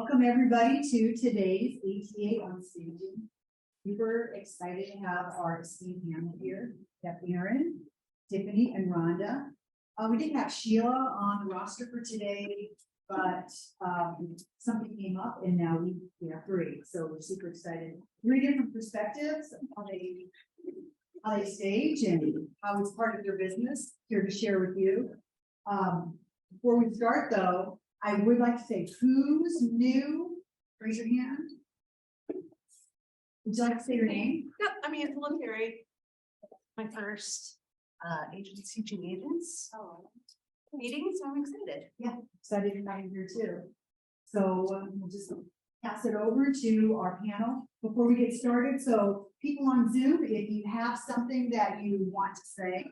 Welcome everybody to today's ATA on Staging. Super excited to have our esteemed panel here. We have Erin, Tiffany, and Rhonda. We didn't have Sheila on the roster for today, but something came up and now we have three. So we're super excited. Three different perspectives of how they stage and how it's part of their business here to share with you. Before we start though, I would like to say, who's new? Raise your hand. Would you like to say your name? Yep, I'm Angela Perry. My first agency agents meeting, so I'm excited. Yeah, excited to have you here too. So we'll just pass it over to our panel before we get started. So people on Zoom, if you have something that you want to say,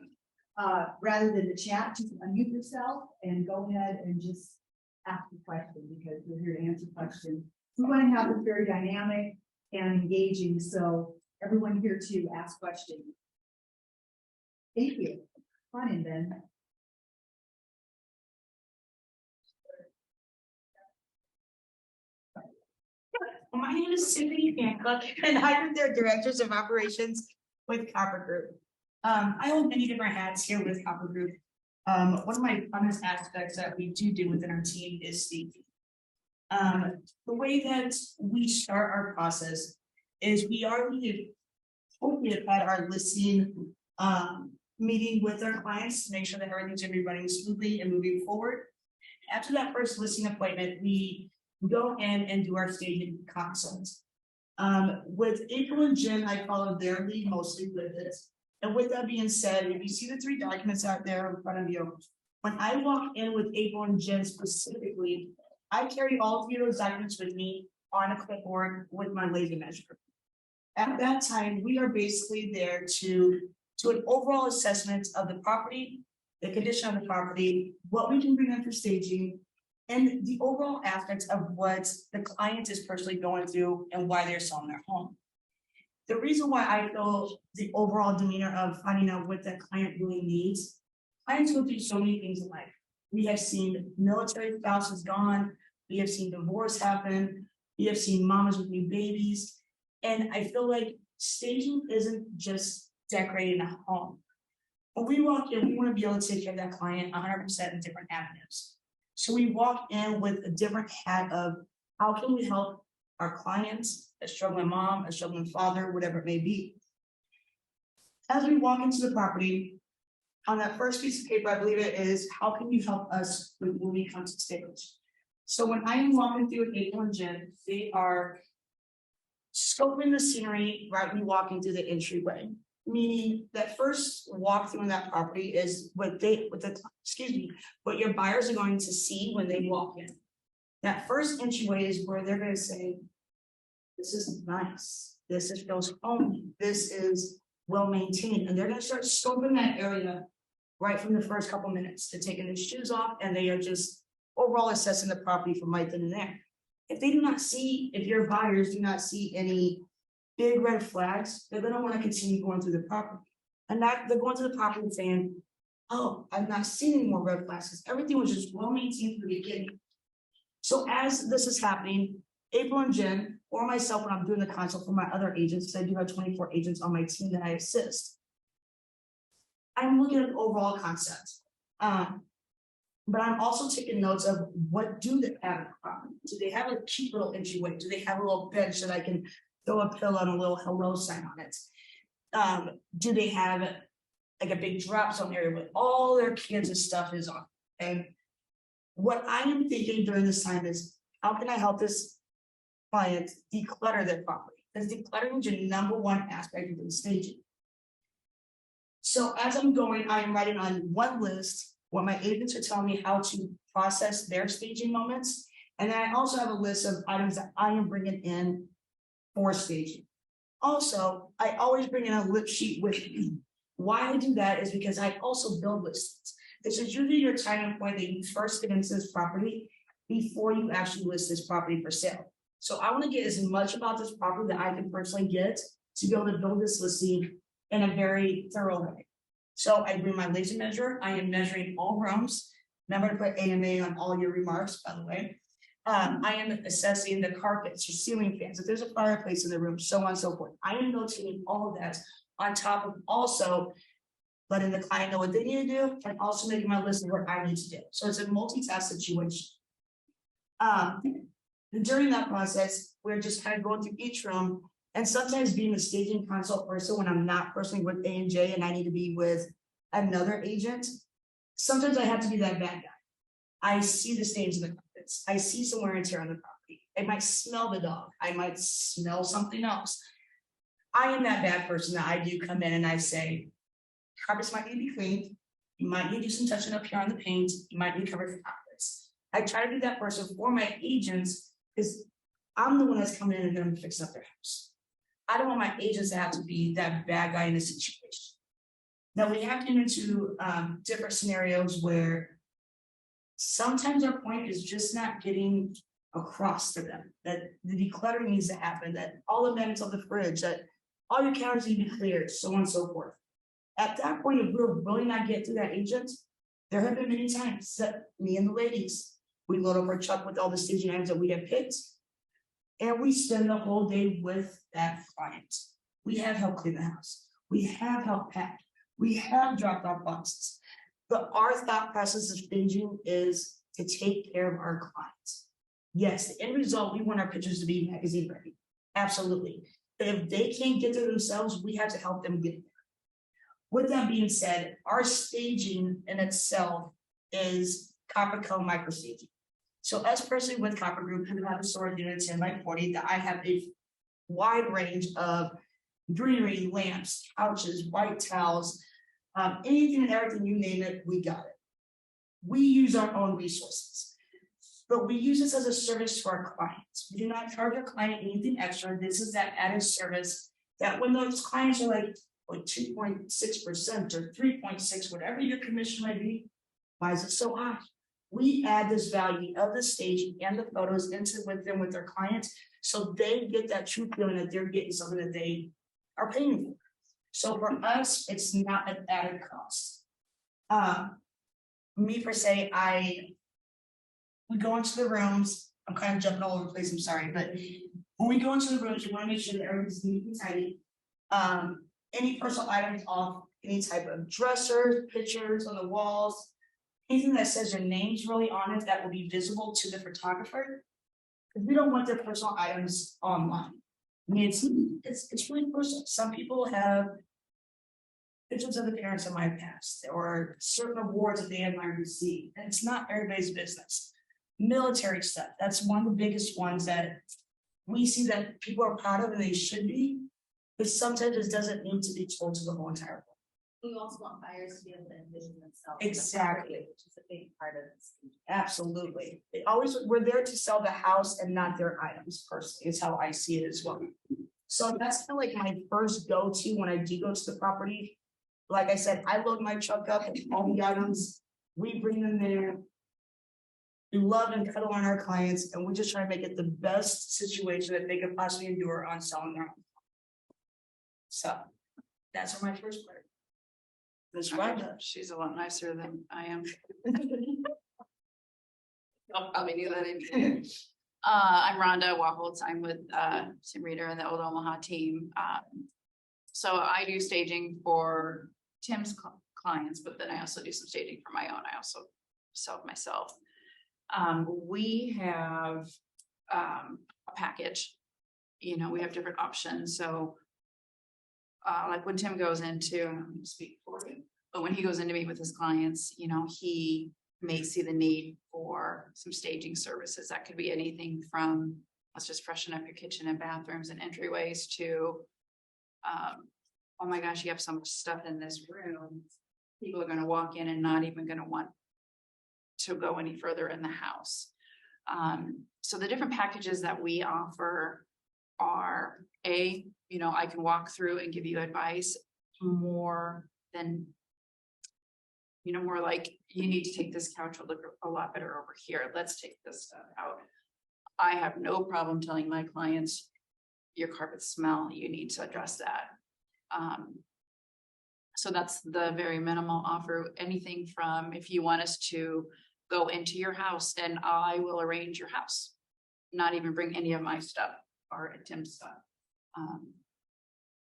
rather than the chat, just unmute yourself and go ahead and just ask the question because we're here to answer questions. We want to have this very dynamic and engaging, so everyone here to ask questions. Thank you. Come on in, Ben. My name is Tiffany Pannkuk, and I'm the Directors of Operations with Copper Group. I hold many different hats here with Copper Group. One of my funnest aspects that we do within our team is staging. The way that we start our process is we already had our listing meeting with our clients to make sure that everything's going to be running smoothly and moving forward. After that first listing appointment, we go in and do our staging consults. With April and Jen, I followed their lead mostly with this. And with that being said, if you see the three documents out there in front of you, when I walk in with April and Jen specifically, I carry all three of those documents with me on a clipboard with my laser measure. At that time, we are basically there to an overall assessment of the property, the condition of the property, what we can bring in for staging, and the overall aspects of what the client is personally going through and why they're selling their home. The reason why I feel the overall demeanor of finding out what that client really needs, clients go through so many things in life. We have seen military spouses gone, we have seen divorce happen, we have seen mamas with new babies, and I feel like staging isn't just decorating a home. When we walk in, we want to be able to take care of that client 100% in different avenues. So we walk in with a different hat of how can we help our clients, a struggling mom, a struggling father, whatever it may be. As we walk into the property, on that first piece of paper, I believe it is, how can you help us when we come to stage? So when I am walking through with April and Jen, they are scoping the scenery right when walking through the entryway. Meaning that first walk through in that property is what your buyers are going to see when they walk in. That first entryway is where they're going to say, this is nice, this feels homey, this is well maintained, and they're going to start scoping that area right from the first couple minutes. They're taking their shoes off and they are just overall assessing the property from right then and there. If your buyers do not see any big red flags, they're going to want to continue going through the property. And they're going to the property and saying, oh, I've not seen any more red flags because everything was just well maintained from the beginning. So as this is happening, April and Jen, or myself when I'm doing the consult for my other agents, because I do have 24 agents on my team that I assist, I'm looking at the overall concept. But I'm also taking notes of what do they have in the property. Do they have a cute little entryway? Do they have a little bench that I can throw a pillow and a little hello sign on it? Do they have like a big drop zone area with all their kids and stuff is on? And what I am thinking during this time is, how can I help this client declutter their property? Because decluttering is your number one aspect of the staging. So as I'm going, I am writing on one list what my agents are telling me how to process their staging moments. And then I also have a list of items that I am bringing in for staging. Also, I always bring in a lip sheet with me. Why I do that is because I also build listings. This is usually your time point that you first get into this property before you actually list this property for sale. So I want to get as much about this property that I can personally get to be able to build this listing in a very thorough way. So I bring my laser measure. I am measuring all rooms. Remember to put AMA on all your remarks, by the way. I am assessing the carpets, your ceiling fans, if there's a fireplace in the room, so on and so forth. I am notating all of that on top of also letting the client know what they need to do and also making my list of what I need to do. So it's a multitask situation. During that process, we're just kind of going through each room and sometimes being a staging consult person when I'm not personally with A&J and I need to be with another agent. Sometimes I have to be that bad guy. I see the stains in the carpets. I see some wear and tear on the property. I might smell the dog. I might smell something else. I am that bad person that I do come in and I say, carpets might need to be cleaned. You might need to do some touching up here on the paint. You might need to cover the carpets. I try to be that person for my agents because I'm the one that's coming in and going to fix up their house. I don't want my agents to have to be that bad guy in a situation. Now we have to get into different scenarios where sometimes our point is just not getting across to them, that the decluttering needs to happen, that all the vents of the fridge, that all your counters need to be cleared, so on and so forth. At that point, if we're really not getting through that agent, there have been many times that me and the ladies, we load up our truck with all the staging items that we have picked, and we spend the whole day with that client. We have helped clean the house. We have helped pack. We have dropped off boxes. But our thought process of staging is to take care of our clients. Yes, the end result, we want our pictures to be magazine ready. Absolutely. But if they can't get there themselves, we have to help them get there. With that being said, our staging in itself is copper cone micro staging. So as personally with Copper Group, who have a storage unit 10x40, that I have a wide range of greenery, lamps, couches, white towels, anything and everything, you name it, we got it. We use our own resources, but we use this as a service to our clients. We do not charge our client anything extra. This is that added service that when those clients are like 2.6% or 3.6, whatever your commission might be, why is it so high? We add this value of the staging and the photos into with them with their clients, so they get that true feeling that they're getting something that they are paying for. So for us, it's not an added cost. Me per se, we go into the rooms. I'm kind of jumping all over the place. I'm sorry, but when we go into the rooms, you want to make sure that everything's neat and tidy. Any personal items off, any type of dressers, pictures on the walls, anything that says your name's really on it that will be visible to the photographer. Because we don't want their personal items online. I mean, it's really personal. Some people have pictures of the parents of my past or certain awards that they admire to see, and it's not everybody's business. Military stuff, that's one of the biggest ones that we see that people are proud of and they should be, but sometimes it doesn't need to be told to the whole entire world. We also want buyers to be able to envision themselves. Exactly. Which is a big part of this. Absolutely. We're there to sell the house and not their items personally, is how I see it as well. So that's kind of like my first go-to when I do go to the property. Like I said, I load my truck up with all the items, we bring them there. We love and cuddle on our clients, and we just try to make it the best situation that they could possibly endure on selling their home. So that's my first part. That's Rhonda. She's a lot nicer than I am. I'll probably do that in. I'm Rhonda Wachholtz. I'm with Tim Reader and the Old Omaha team. So I do staging for Tim's clients, but then I also do some staging for my own. I also sell it myself. We have a package. You know, we have different options. So like when Tim goes into, I'm going to speak for him, but when he goes in to meet with his clients, you know, he may see the need for some staging services. That could be anything from, let's just freshen up your kitchen and bathrooms and entryways to, oh my gosh, you have so much stuff in this room. People are going to walk in and not even going to want to go any further in the house. So the different packages that we offer are you know, I can walk through and give you advice more than, you know, more like you need to take this couch will look a lot better over here. Let's take this stuff out. I have no problem telling my clients your carpets smell, you need to address that. So that's the very minimal offer. Anything from if you want us to go into your house and I will arrange your house. not even bring any of my stuff or Tim's stuff.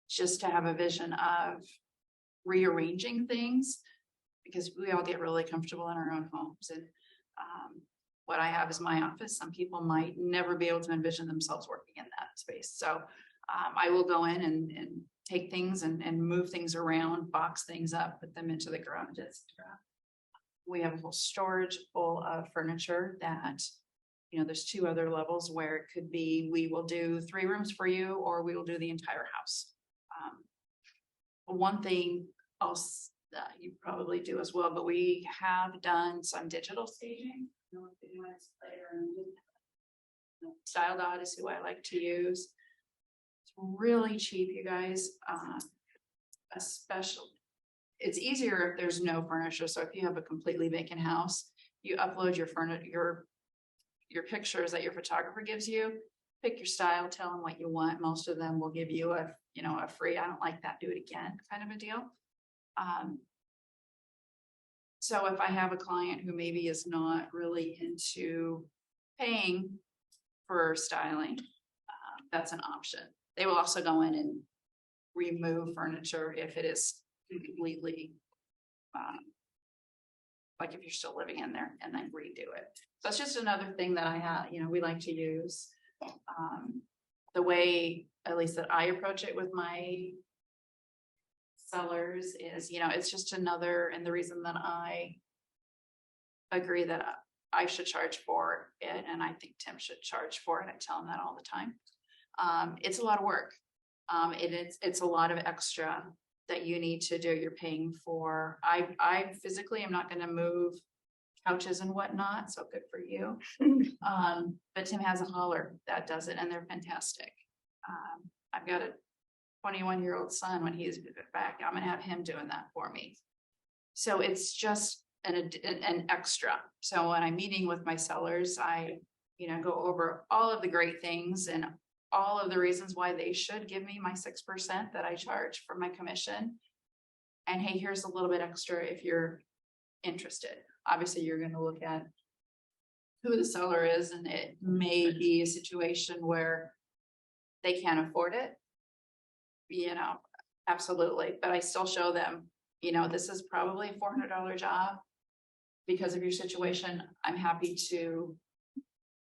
Just to have a vision of rearranging things, because we all get really comfortable in our own homes. And what I have is my office. Some people might never be able to envision themselves working in that space. So I will go in and take things and move things around, box things up, put them into the garage, etc. We have a whole storage full of furniture that, you know, there's 2 other levels where it could be, we will do 3 rooms for you, or we will do the entire house. One thing else that you probably do as well, but we have done some digital staging. I don't know if anyone's played around with that. Style Dot is who I like to use. It's really cheap, you guys. It's easier if there's no furniture. So if you have a completely vacant house, you upload your pictures that your photographer gives you, pick your style, tell them what you want. Most of them will give you a free, I don't like that, do it again kind of a deal. So if I have a client who maybe is not really into paying for styling, that's an option. They will also go in and remove furniture if it is completely, like if you're still living in there, and then redo it. So it's just another thing that I have, we like to use. The way, at least that I approach it with my sellers is, it's just another, and the reason that I agree that I should charge for it, and I think Tim should charge for it, I tell him that all the time. It's a lot of work. It's a lot of extra that you need to do. You're paying for. I physically am not going to move couches and whatnot, so good for you. But Tim has a hauler that does it, and they're fantastic. I've got a 21-year-old son. When he's back, I'm gonna have him doing that for me. So it's just an extra. So when I'm meeting with my sellers, I go over all of the great things and all of the reasons why they should give me my 6% that I charge for my commission. And hey, here's a little bit extra if you're interested. Obviously, you're going to look at who the seller is, and it may be a situation where they can't afford it. Absolutely. But I still show them, this is probably a $400 job. Because of your situation, I'm happy to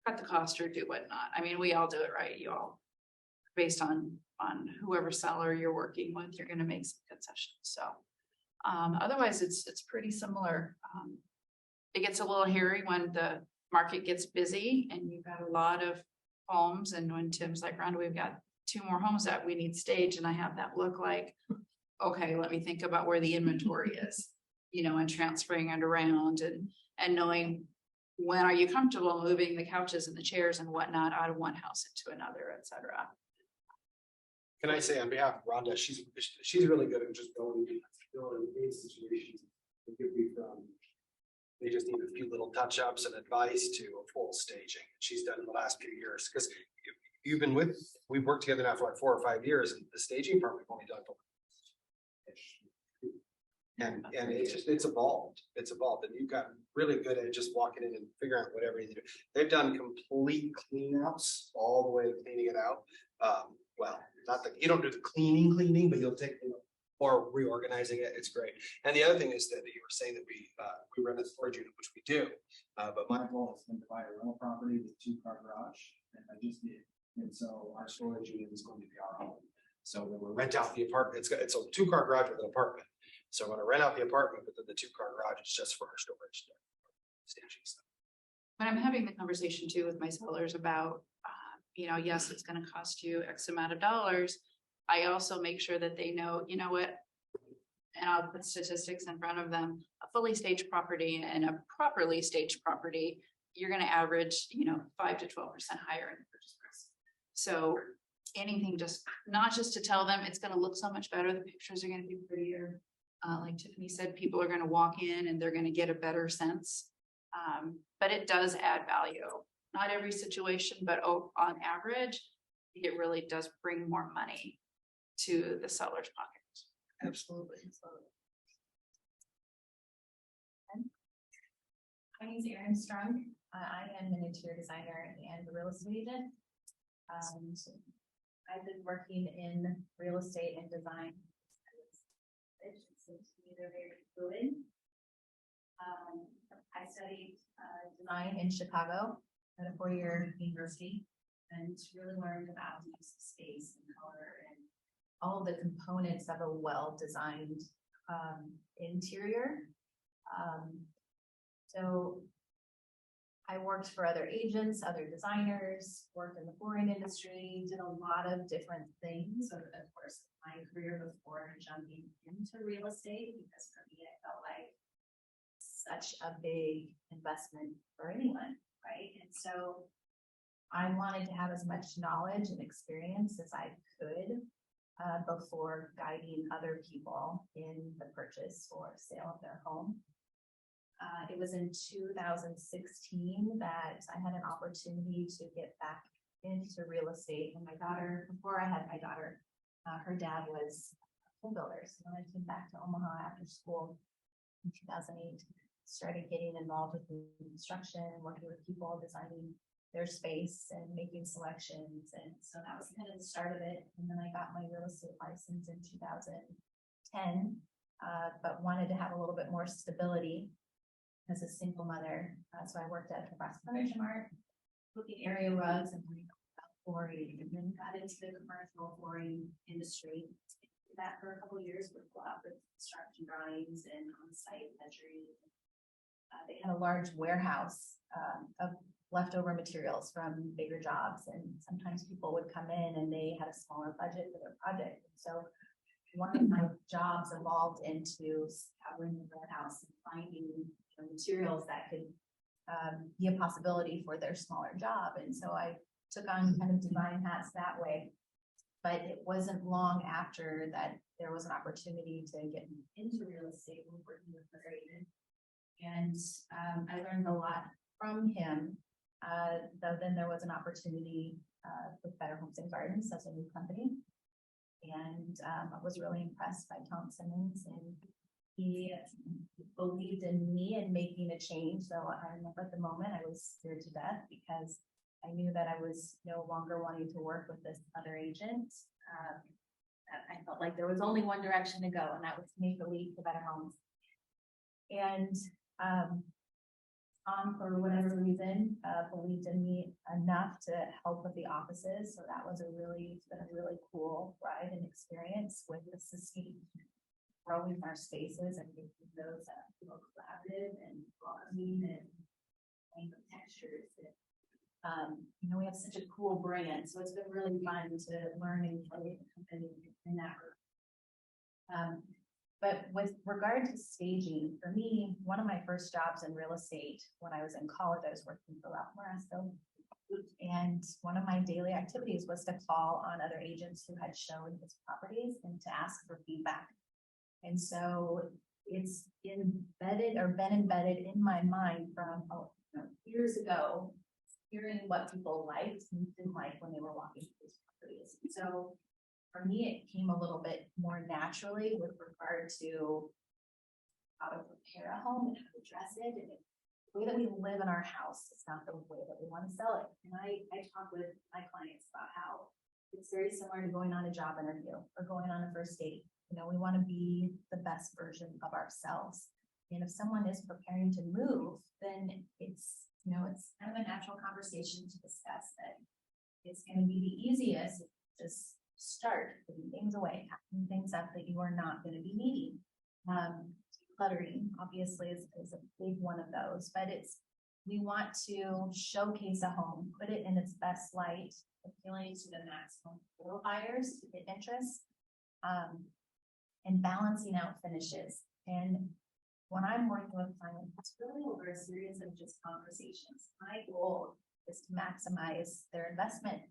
cut the cost or do whatnot. I mean, we all do it, right? You all, based on whoever seller you're working with, you're going to make some concessions. So otherwise, it's pretty similar. It gets a little hairy when the market gets busy and you've got a lot of homes. And when Tim's like, Rhonda, we've got 2 more homes that we need staged, and I have that look like, okay, let me think about where the inventory is, and transferring it around and knowing when are you comfortable moving the couches and the chairs and whatnot out of one house into another, etc. Can I say on behalf of Rhonda, she's really good at just going in situations. They just need a few little touch-ups and advice to a full staging. She's done in the last few years, because we've worked together now for like 4 or 5 years, and the staging part we've only done for. And it's evolved. It's evolved, and you've gotten really good at just walking in and figuring out whatever you do. They've done complete cleanouts all the way to cleaning it out. Well, you don't do the cleaning, but you'll take or reorganizing it. It's great. And the other thing is that you were saying that we rent a storage unit, which we do. But my goal has been to buy a rental property with 2-car garage, and I just did. And so our storage unit is going to be our home. So when we rent out the apartment, it's a 2-car garage with an apartment. So when I rent out the apartment, but then the 2-car garage is just for our storage staging stuff. When I'm having the conversation too with my sellers about, yes, it's going to cost you X amount of dollars. I also make sure that they know, what, and I'll put statistics in front of them. A fully staged property and a properly staged property, you're going to average, 5 to 12% higher in the purchase price. So anything, not just to tell them it's going to look so much better. The pictures are going to be prettier. Like Tiffany said, people are going to walk in and they're going to get a better sense. But it does add value. Not every situation, but on average, it really does bring more money to the seller's pocket. Absolutely. My name is Erin Schrunk. I am an interior designer and a real estate agent. I've been working in real estate and design. It seems to me they're very fluid. I studied design in Chicago at a 4-year university and really learned about the use of space and color and all the components of a well-designed interior. So I worked for other agents, other designers, worked in the flooring industry, did a lot of different things over the course of my career before jumping into real estate, because for me, it felt like such a big investment for anyone, right? And so I wanted to have as much knowledge and experience as I could before guiding other people in the purchase or sale of their home. It was in 2016 that I had an opportunity to get back into real estate. And my daughter, before I had my daughter, her dad was a home builder. So when I came back to Omaha after school in 2008, started getting involved with construction, working with people, designing their space and making selections. And so that was kind of the start of it. And then I got my real estate license in 2010, but wanted to have a little bit more stability as a single mother. So I worked at Nebraska Furniture Mart, looking area rugs and flooring, and then got into the commercial flooring industry. Did that for a couple of years with construction drawings and on-site measuring. They had a large warehouse of leftover materials from bigger jobs, and sometimes people would come in and they had a smaller budget for their project. So one of my jobs evolved into scouring the warehouse and finding materials that could be a possibility for their smaller job. And so I took on kind of design hats that way. But it wasn't long after that there was an opportunity to get into real estate when working with her agent. And I learned a lot from him. Though then there was an opportunity with Better Homes and Gardens as a new company. And I was really impressed by Tom Simmons, and he believed in me and making a change. So I remember at the moment I was scared to death because I knew that I was no longer wanting to work with this other agent. I felt like there was only one direction to go, and that was to make the leap to Better Homes. And for whatever reason, believed in me enough to help with the offices. So that was been a really cool ride and experience with assisting growing our spaces and making those collaborative and welcoming and playing with textures. And, we have such a cool brand, so it's been really fun to learn and play the company in that group. But with regard to staging, for me, one of my first jobs in real estate when I was in college, I was working for Ralph Morasco. And one of my daily activities was to call on other agents who had shown his properties and to ask for feedback. And so it's embedded or been embedded in my mind from years ago, hearing what people liked and didn't like when they were walking through these properties. So for me, it came a little bit more naturally with regard to how to prepare a home and how to dress it. And the way that we live in our house is not the way that we want to sell it. And I talk with my clients about how it's very similar to going on a job interview or going on a first date. We want to be the best version of ourselves. And if someone is preparing to move, then it's kind of a natural conversation to discuss that it's going to be the easiest to just start putting things away, packing things up that you are not going to be needing. Decluttering obviously is a big one of those, but we want to showcase a home, put it in its best light, appealing to the maximum pool buyers to get interest, and balancing out finishes. And when I'm working with clients, it's really over a series of just conversations. My goal is to maximize their investment.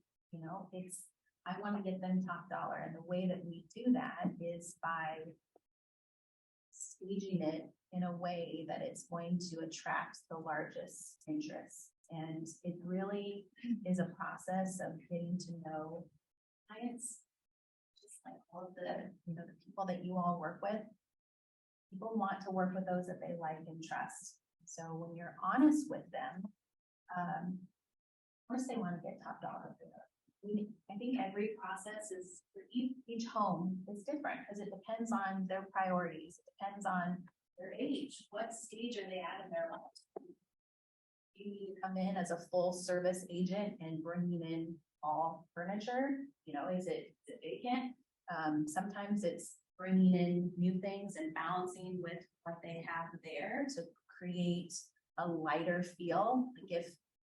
I want to get them top dollar. And the way that we do that is by staging it in a way that it's going to attract the largest interest. And it really is a process of getting to know clients, just like all of the people that you all work with. People want to work with those that they like and trust. So when you're honest with them Of course, they want to get top dollar for that. I think every process is, for each home is different, because it depends on their priorities, it depends on their age, what stage are they at in their life? You need to come in as a full service agent and bringing in all furniture, you know, is it vacant? Sometimes it's bringing in new things and balancing with what they have there to create a lighter feel. Like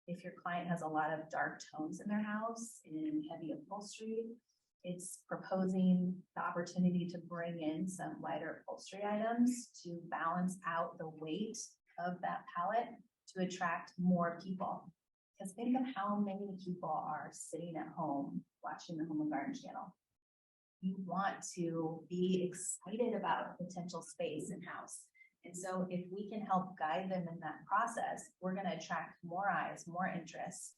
if your client has a lot of dark tones in their house and heavy upholstery, it's proposing the opportunity to bring in some lighter upholstery items to balance out the weight of that palette to attract more people. Because think of how many people are sitting at home watching the Home and Garden channel. You want to be excited about potential space in house. And so if we can help guide them in that process, we're going to attract more eyes, more interest.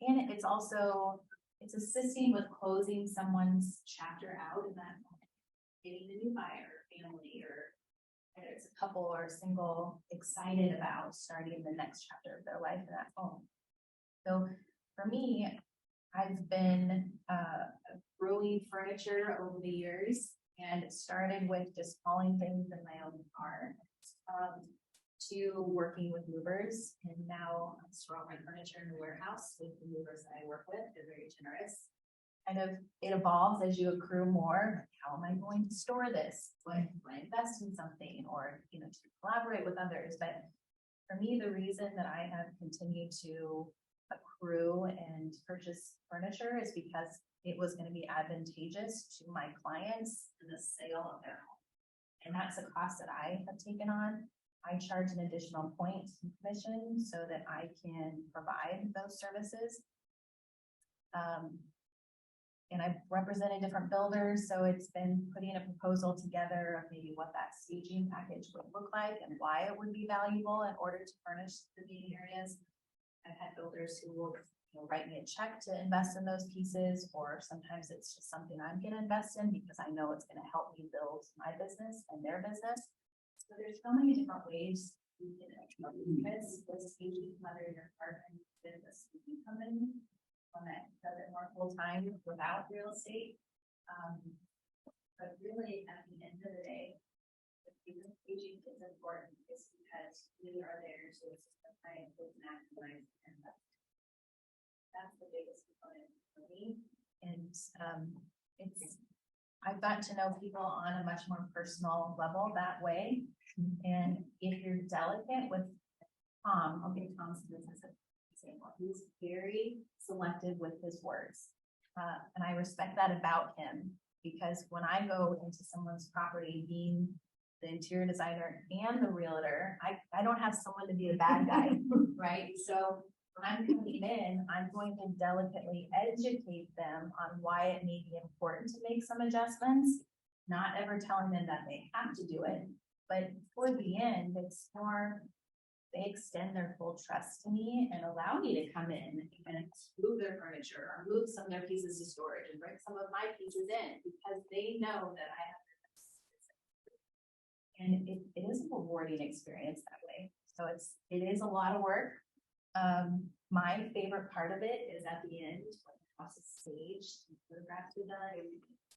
And it's assisting with closing someone's chapter out in that moment, getting a new buyer, family, or whether it's a couple or single excited about starting the next chapter of their life in that home. So for me, I've been brewing furniture over the years, and it started with just hauling things in my own car to working with movers. And now I store my furniture in the warehouse with the movers that I work with. They're very generous. Kind of it evolves as you accrue more. How am I going to store this? What do I invest in something, or to collaborate with others? But for me, the reason that I have continued to accrue and purchase furniture is because it was going to be advantageous to my clients in the sale of their home. And that's a cost that I have taken on. I charge an additional point in commission so that I can provide those services. And I've represented different builders, so it's been putting a proposal together of maybe what that staging package would look like and why it would be valuable in order to furnish the meeting areas. I've had builders who will write me a check to invest in those pieces, or sometimes it's just something I'm going to invest in because I know it's going to help me build my business and their business. So there's so many different ways you can invest with staging, whether you're partnering with a staging company, one that does it more full time without real estate. But really, at the end of the day, the staging is important is because we are there to assist the client with maximize and that's the biggest component for me. And I've gotten to know people on a much more personal level that way. And if you're delicate with Tom, I'll give Tom's business an example. He's very selective with his words. And I respect that about him, because when I go into someone's property, being the interior designer and the realtor, I don't have someone to be a bad guy, right? So when I'm coming in, I'm going to delicately educate them on why it may be important to make some adjustments, not ever telling them that they have to do it. But for the end, it's more, they extend their full trust to me and allow me to come in and move their furniture or move some of their pieces to storage and bring some of my pieces in because they know that I have. And it is a rewarding experience that way. So it is a lot of work. My favorite part of it is at the end, when the house is staged, photographs are done,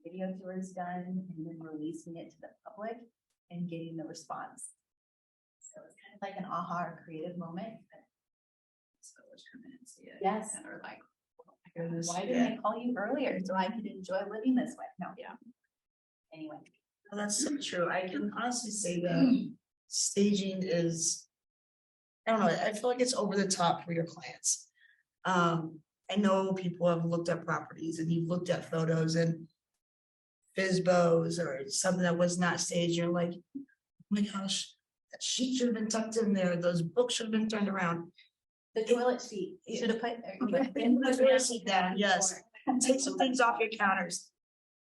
video tours done, and then releasing it to the public and getting the response. So it's kind of like an aha or creative moment. So let's come in and see it. Yes. And are like, Why didn't I call you earlier so I could enjoy living this way? No. Yeah. Anyway. Well, that's so true. I can honestly say that staging is, I don't know, I feel like it's over the top for your clients. I know people have looked at properties and you've looked at photos and FISBOs or something that was not staged. You're like, oh my gosh, that sheet should have been tucked in there. Those books should have been turned around. The toilet seat should have put The toilet seat down, yes. Take some things off your counters.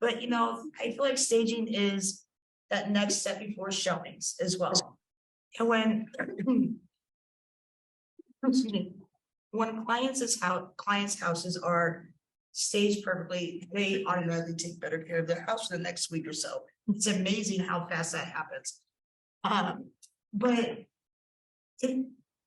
But I feel like staging is that next step before showings as well. And when excuse me, when clients' houses are staged perfectly, they automatically take better care of their house for the next week or so. It's amazing how fast that happens. But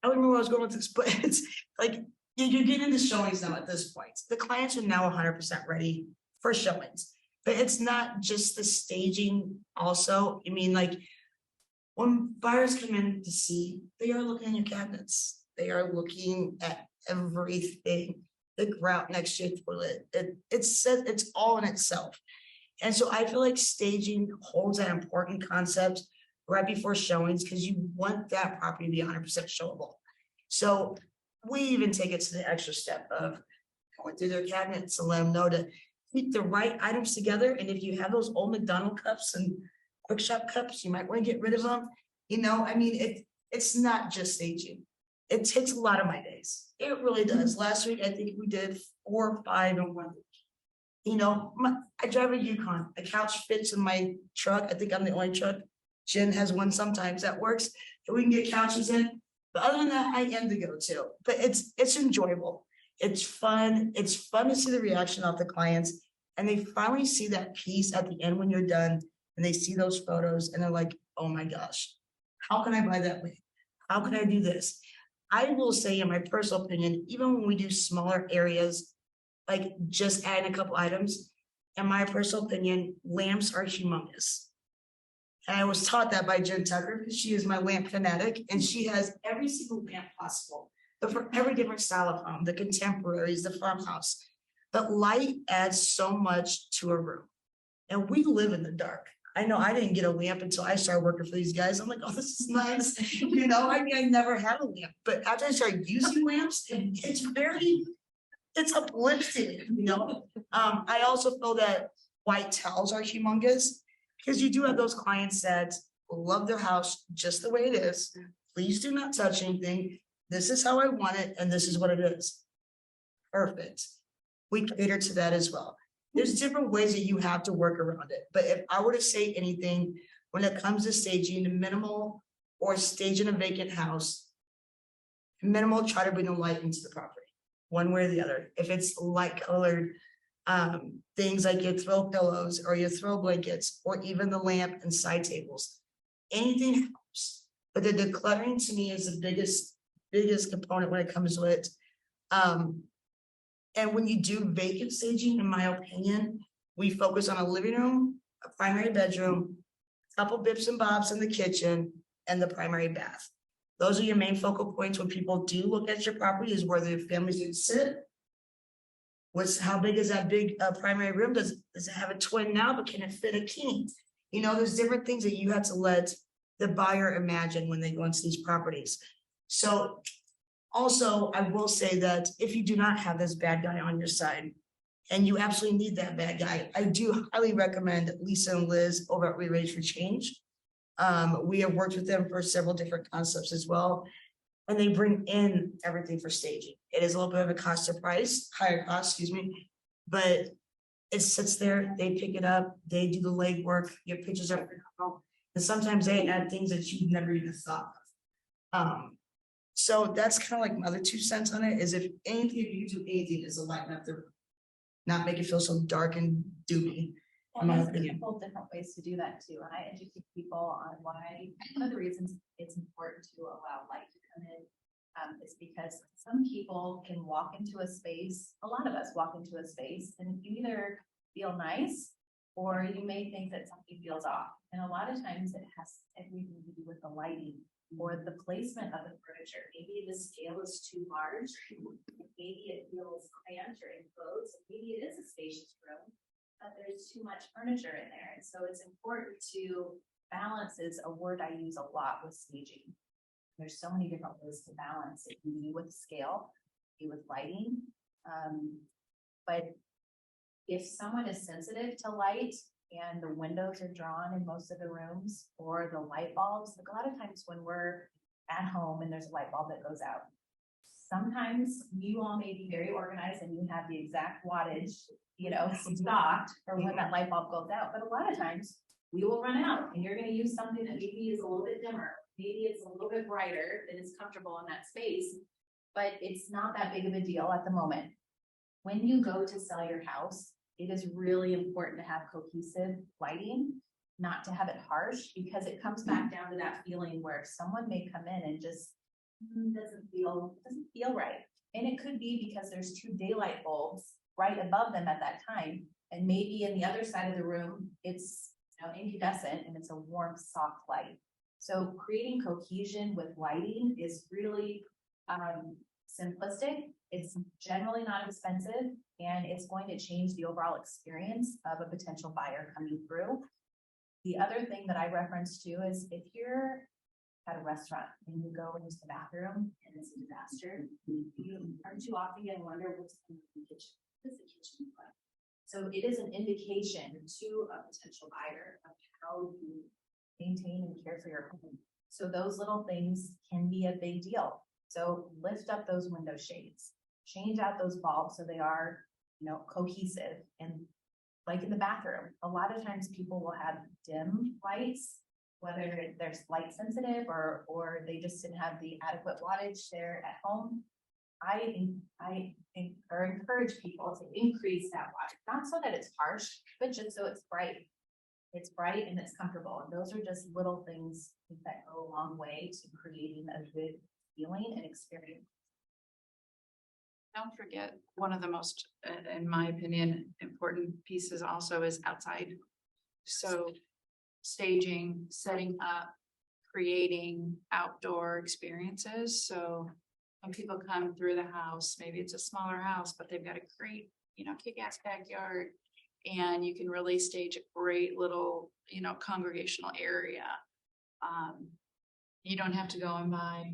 I don't remember where I was going with this, but it's like, you're getting the showings now at this point. The clients are now 100% ready for showings. But it's not just the staging also. I mean, like, when buyers come in to see, they are looking at your cabinets. They are looking at everything. The grout next to your toilet, it's all in itself. And so I feel like staging holds that important concept right before showings, because you want that property to be 100% showable. So we even take it to the extra step of going through their cabinets and let them know to keep the right items together. And if you have those old McDonald cups and quick shop cups, you might want to get rid of them. You know, I mean, it's not just staging. It takes a lot of my days. It really does. Last week, I think we did 4 or 5 in 1 week. You know, I drive a Yukon. A couch fits in my truck. I think I'm the only truck. Jen has one sometimes that works. And we can get couches in. But other than that, I am the go-to. But it's enjoyable. It's fun. It's fun to see the reaction of the clients. And they finally see that piece at the end when you're done. And they see those photos and they're like, oh my gosh, how can I buy that way? How can I do this? I will say, in my personal opinion, even when we do smaller areas, like just adding a couple items, in my personal opinion, lamps are humongous. And I was taught that by Jen Tucker, because she is my lamp fanatic, and she has every single lamp possible, but for every different style of home, the contemporaries, the farmhouse. But light adds so much to a room. And we live in the dark. I know I didn't get a lamp until I started working for these guys. I'm like, oh, this is nice. You know, I mean, I never had a lamp, but after I started using lamps, it's uplifting, you know? I also feel that white towels are humongous, because you do have those clients that love their house just the way it is. Please do not touch anything. This is how I want it, and this is what it is. Perfect. We cater to that as well. There's different ways that you have to work around it. But if I were to say anything, when it comes to staging the minimal or staging a vacant house, minimal, try to bring the light into the property, one way or the other. If it's light colored, things like your throw pillows or your throw blankets, or even the lamp and side tables, anything helps. But the decluttering to me is the biggest component when it comes to it. And when you do vacant staging, in my opinion, we focus on a living room, a primary bedroom, a couple bips and bobs in the kitchen, and the primary bath. Those are your main focal points when people do look at your property, is where their families would sit. How big is that big primary room? Does it have a twin now, but can it fit a king? You know, there's different things that you have to let the buyer imagine when they go into these properties. So also, I will say that if you do not have this bad guy on your side, and you absolutely need that bad guy, I do highly recommend Lisa and Liz over at Rearrange for Change. We have worked with them for several different concepts as well, and they bring in everything for staging. It is a little bit of a higher cost, but it sits there, they pick it up, they do the legwork, your pictures are, and sometimes they add things that you've never even thought of. So that's kind of like my other 2 cents on it, is if anything, if you do anything, is to lighten up the room, not make it feel so dark and doomy. Well, there's a couple different ways to do that too, and I educate people on why, one of the reasons it's important to allow light to come in, is because some people can walk into a space, a lot of us walk into a space, and you either feel nice, or you may think that something feels off, and a lot of times it has everything to do with the lighting, or the placement of the furniture. Maybe the scale is too large, maybe it feels cramped or enclosed, maybe it is a spacious room, but there's too much furniture in there. And so it's important to balance, is a word I use a lot with staging. There's so many different ways to balance. It can be with scale, be with lighting. But if someone is sensitive to light, and the windows are drawn in most of the rooms, or the light bulbs, like a lot of times when we're at home and there's a light bulb that goes out, sometimes you all may be very organized and you have the exact wattage, you know, stocked for when that light bulb goes out. But a lot of times we will run out, and you're going to use something that maybe is a little bit dimmer, maybe it's a little bit brighter, and is comfortable in that space, but it's not that big of a deal at the moment. When you go to sell your house, it is really important to have cohesive lighting, not to have it harsh, because it comes back down to that feeling where someone may come in and just doesn't feel right. And it could be because there's two daylight bulbs right above them at that time. And maybe in the other side of the room, it's, you know, incandescent and it's a warm, soft light. So creating cohesion with lighting is really simplistic. It's generally not expensive, and it's going to change the overall experience of a potential buyer coming through. The other thing that I referenced to is if you're at a restaurant and you go into the bathroom and it's a disaster, you aren't too often gonna wonder what's in the kitchen. What's the kitchen like? So it is an indication to a potential buyer of how you maintain and care for your home. So those little things can be a big deal. So lift up those window shades, change out those bulbs so they are, you know, cohesive. And like in the bathroom, a lot of times people will have dim lights, whether they're light sensitive or they just didn't have the adequate wattage there at home. I encourage people to increase that wattage, not so that it's harsh, but just so it's bright. It's bright and it's comfortable. And those are just little things that go a long way to creating a good feeling and experience. Don't forget, one of the most, in my opinion, important pieces also is outside. So staging, setting up, creating outdoor experiences. So when people come through the house, maybe it's a smaller house, but they've got a great, you know, kick-ass backyard. And you can really stage a great little, you know, congregational area. You don't have to go and buy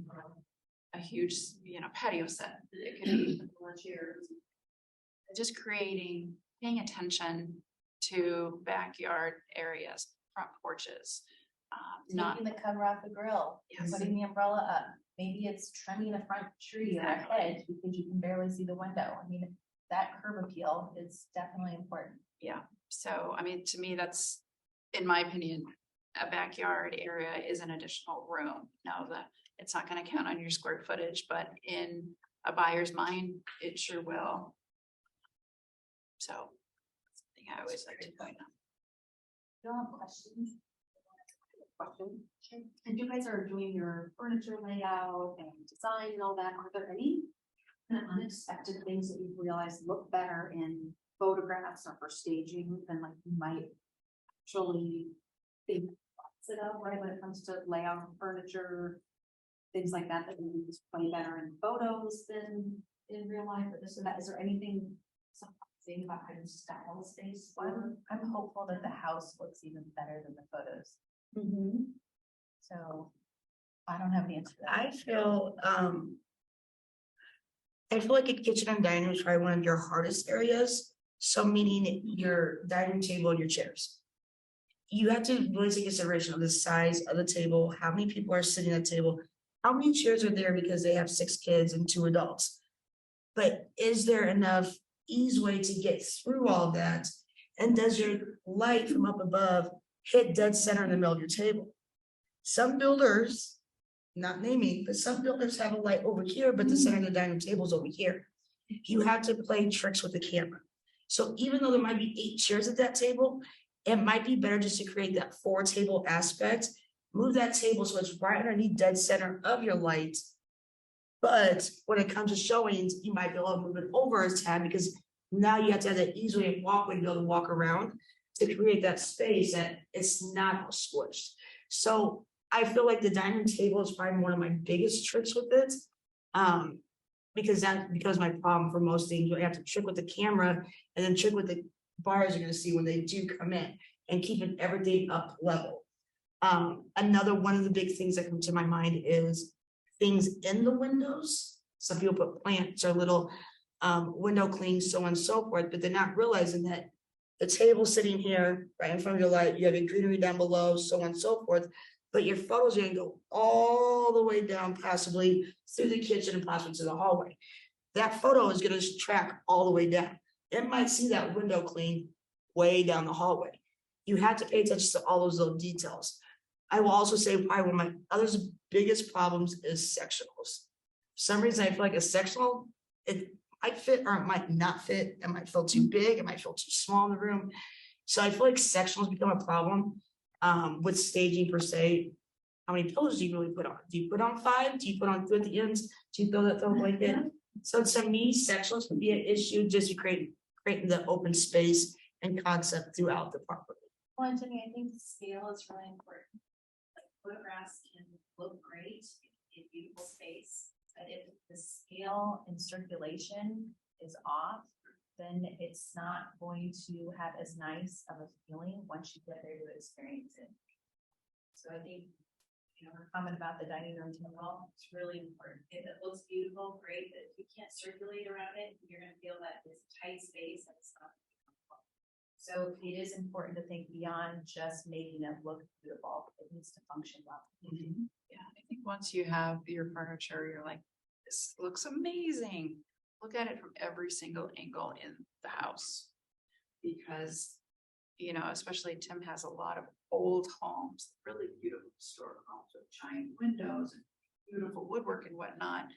a huge, you know, patio set. It could be chairs. Just paying attention to backyard areas, front porches. Not Taking the cover off the grill, Yes. putting the umbrella up. Maybe it's trimming a front tree or a hedge because you can barely see the window. I mean, that curb appeal is definitely important. Yeah, so I mean, to me, that's, in my opinion, a backyard area is an additional room. No, it's not gonna count on your square footage, but in a buyer's mind, it sure will. So, something I always like to point out. Do you have questions? Question. Sure. And you guys are doing your furniture layout and design and all that. Are there any kind of unexpected things that you've realized look better in photographs or for staging than like you might actually think it up, right? When it comes to layout and furniture, things like that, that we display better in photos than in real life, or this or that. Is there anything something about how you style a space? I'm hopeful that the house looks even better than the photos. So I don't have the answer to that. I feel like a kitchen and dining room is probably one of your hardest areas. So meaning your dining table and your chairs. You have to really take consideration of the size of the table, how many people are sitting at the table, how many chairs are there because they have 6 kids and 2 adults. But is there enough easeway to get through all that? And does your light from up above hit dead center in the middle of your table? Some builders, not naming, but some builders have a light over here, but the center of the dining table is over here. You have to play tricks with the camera. So even though there might be 8 chairs at that table, it might be better just to create that 4 table aspect, move that table so it's right underneath dead center of your light. But when it comes to showings, you might be able to move it over a tad because now you have to have that easily walkway to be able to walk around to create that space that it's not squished. So I feel like the dining table is probably one of my biggest tricks with it. Because that becomes my problem for most things. You have to trick with the camera and then trick with the buyers are going to see when they do come in and keeping everything up level. Another one of the big things that come to my mind is things in the windows. Some people put plants or little window clings, so on and so forth, but they're not realizing that the table sitting here right in front of your light, you have your greenery down below, so on and so forth. But your photos are going to go all the way down, possibly through the kitchen and possibly to the hallway. That photo is going to track all the way down. It might see that window clean way down the hallway. You have to pay attention to all those little details. I will also say probably one of my other biggest problems is sectionals. For some reason, I feel like a sectional, it might fit or it might not fit. It might feel too big. It might feel too small in the room. So I feel like sectionals become a problem with staging per se. how many pillows do you really put on? Do you put on 5? Do you put on 2 at the ends? Do you throw that throw blanket? So to me, sectionals can be an issue, just to creating the open space and concept throughout the property. Well, and to me, I think scale is really important. Like photographs can look great in beautiful space, but if the scale and circulation is off, then it's not going to have as nice of a feeling once you get there to experience it. So I think, you know, her comment about the dining room table, it's really important. If it looks beautiful, great, but if you can't circulate around it, you're gonna feel that this tight space and it's not. So it is important to think beyond just making it look beautiful. It needs to function well. Yeah, I think once you have your furniture, you're like, this looks amazing. Look at it from every single angle in the house. Because, you know, especially Tim has a lot of old homes, really beautiful historic homes with giant windows and beautiful woodwork and whatnot.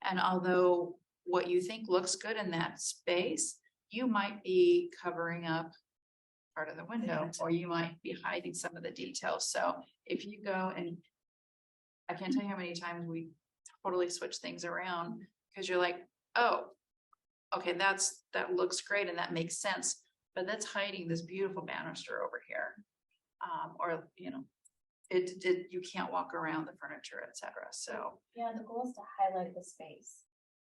And although what you think looks good in that space, you might be covering up part of the window, or you might be hiding some of the details. So if you go and I can't tell you how many times we totally switch things around because you're like, oh, okay, that looks great and that makes sense, but that's hiding this beautiful banister over here. Or, you know, you can't walk around the furniture, etc. So Yeah, the goal is to highlight the space.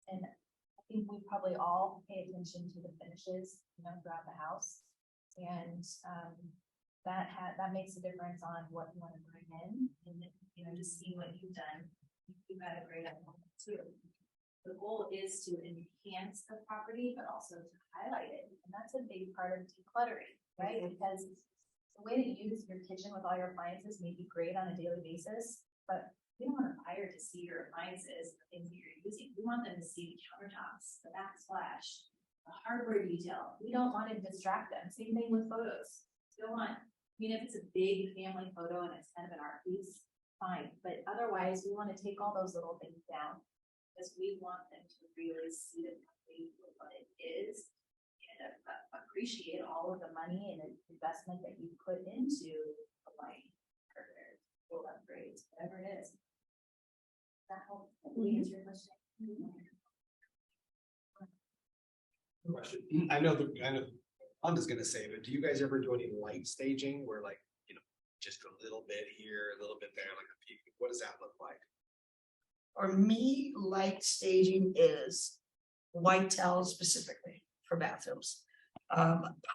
And I think we probably all pay attention to the finishes, you know, throughout the house. And that makes a difference on what you want to bring in, and you know, just see what you've done. You've got a great idea too. The goal is to enhance the property, but also to highlight it, and that's a big part of decluttering, right? Because the way that you use your kitchen with all your appliances may be great on a daily basis, but we don't want a buyer to see your appliances, the things that you're using. We want them to see the countertops, the backsplash, the hardware detail. We don't want to distract them. Same thing with photos. We don't want, I mean, if it's a big family photo and it's kind of an art piece, fine. But otherwise, we want to take all those little things down because we want them to really see the property for what it is and appreciate all of the money and investment that you put into the lighting, hardware, full upgrades, whatever it is. That helps. We answer your question. Question. I know Rhonda's gonna say, but do you guys ever do any light staging where like, you know, just a little bit here, a little bit there, like a few, what does that look like? For me, light staging is white towels specifically for bathrooms.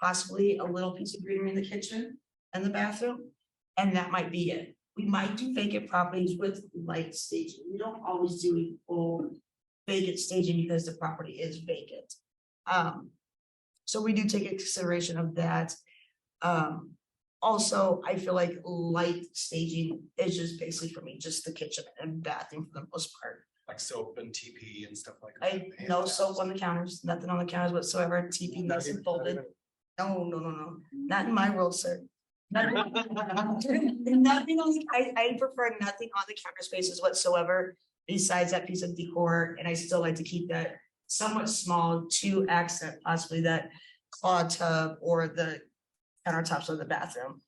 Possibly a little piece of greenery in the kitchen and the bathroom, and that might be it. We might do vacant properties with light staging. We don't always do full vacant staging because the property is vacant. So we do take into consideration of that. Also, I feel like light staging is just basically for me, just the kitchen and bathroom for the most part. Like soap and TP and stuff like that? No soap on the counters, nothing on the counters whatsoever, TP nice and folded. No, not in my world, sir. Nothing on the, I prefer nothing on the counter spaces whatsoever, besides that piece of decor, and I still like to keep that somewhat small to accent possibly that claw tub or the countertops of the bathroom.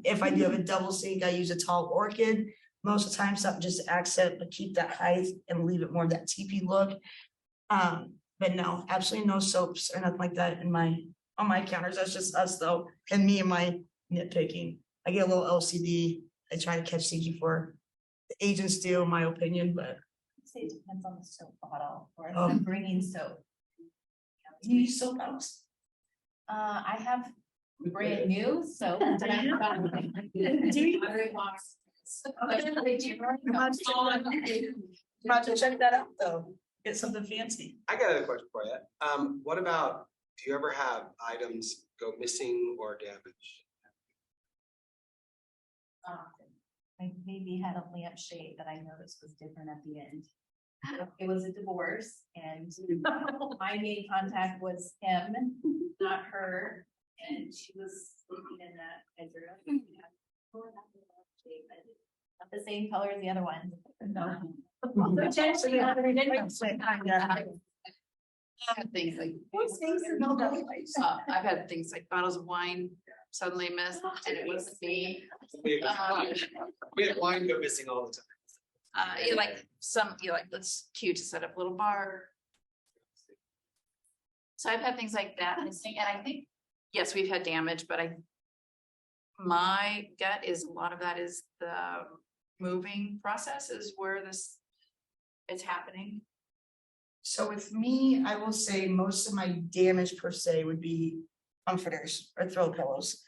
If I do have a double sink, I use a tall orchid most of the time, something just to accent, but keep that height and leave it more that teepee look. But no, absolutely no soaps or nothing like that on my counters. That's just us though, and me and my nitpicking. I get a little LCD. I try to catch CG4. The agents do, in my opinion, but I'd say it depends on the soap bottle or if I'm bringing soap. do you use soap bottles? I have brand new soap. Do you? About to check that out though. Get something fancy. I got a question for you. What about, do you ever have items go missing or damaged? I maybe had a lampshade that I noticed was different at the end. It was a divorce and my main contact was him, not her. And she was sleeping in that bedroom. Not the same color as the other one. No. I've had things like Those things are no good. I've had things like bottles of wine suddenly missed, and it wasn't me. We have wine go missing all the time. It's cute to set up a little bar. So I've had things like that missing, and I think, yes, we've had damage, but my gut is a lot of that is the moving process is where it's happening. So with me, I will say most of my damage per se would be comforters or throw pillows.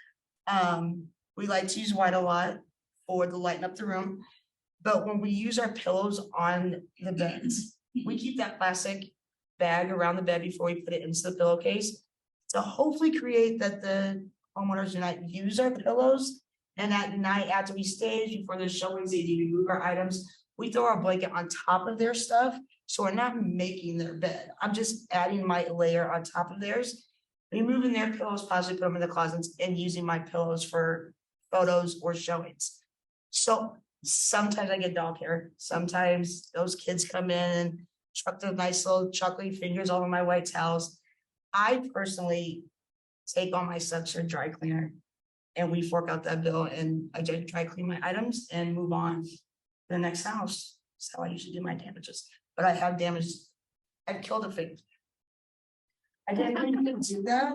We like to use white a lot to lighten up the room. But when we use our pillows on the beds, we keep that plastic bag around the bed before we put it into the pillowcase to hopefully create that the homeowners do not use our pillows. And at night after we stage, before the showings, they need to move our items, we throw our blanket on top of their stuff. So we're not making their bed. I'm just adding my layer on top of theirs, removing their pillows, possibly put them in the closets and using my pillows for photos or showings. So sometimes I get dog hair. Sometimes those kids come in and chuck their nice little chocolatey fingers all over my white towels. I personally take all my stuff to a dry cleaner and we fork out that bill and I dry clean my items and move on to the next house. That's how I usually do my damages. But I have damaged, I've killed a fig. I didn't think I could do that.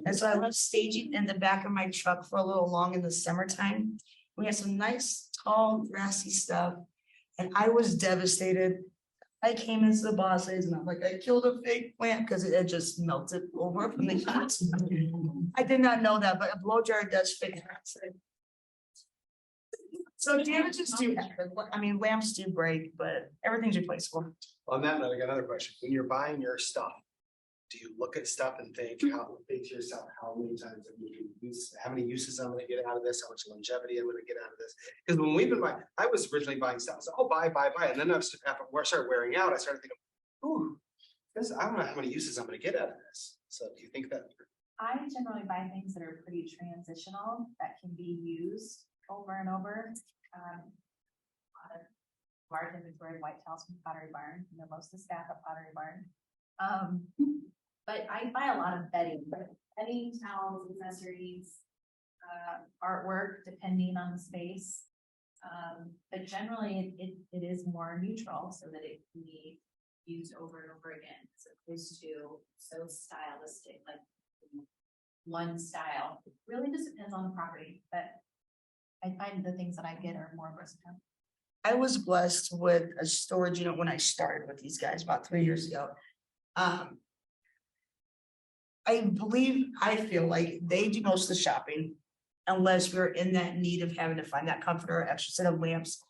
And so I left staging in the back of my truck for a little long in the summertime. We had some nice, tall, grassy stuff. And I was devastated. I came into the boss ladies and I'm like, I killed a fake plant because it had just melted over from the heat. I did not know that, but a blow dryer does fix that. So damages do happen. I mean, lamps do break, but everything's replaceable. On that note, I got another question. When you're buying your stuff, do you look at stuff and think to yourself, how many times I'm going to use, how many uses I'm going to get out of this, how much longevity I'm going to get out of this? Because when we've been buying, I was originally buying stuff. I was like, oh, buy. And then after I started wearing out, I started thinking, ooh, I don't know how many uses I'm going to get out of this. So do you think that? I generally buy things that are pretty transitional that can be used over and over. A lot of large inventory of white towels from Pottery Barn, most of the staff at Pottery Barn. But I buy a lot of bedding, towels, accessories, artwork, depending on the space. But generally it is more neutral so that it can be used over and over again, as opposed to so stylistic, like one style. It really just depends on the property, but I find the things that I get are more versatile. I was blessed with a storage unit when I started with these guys about 3 years ago. I feel like they do most of the shopping unless we're in that need of having to find that comforter, extra set of lamps,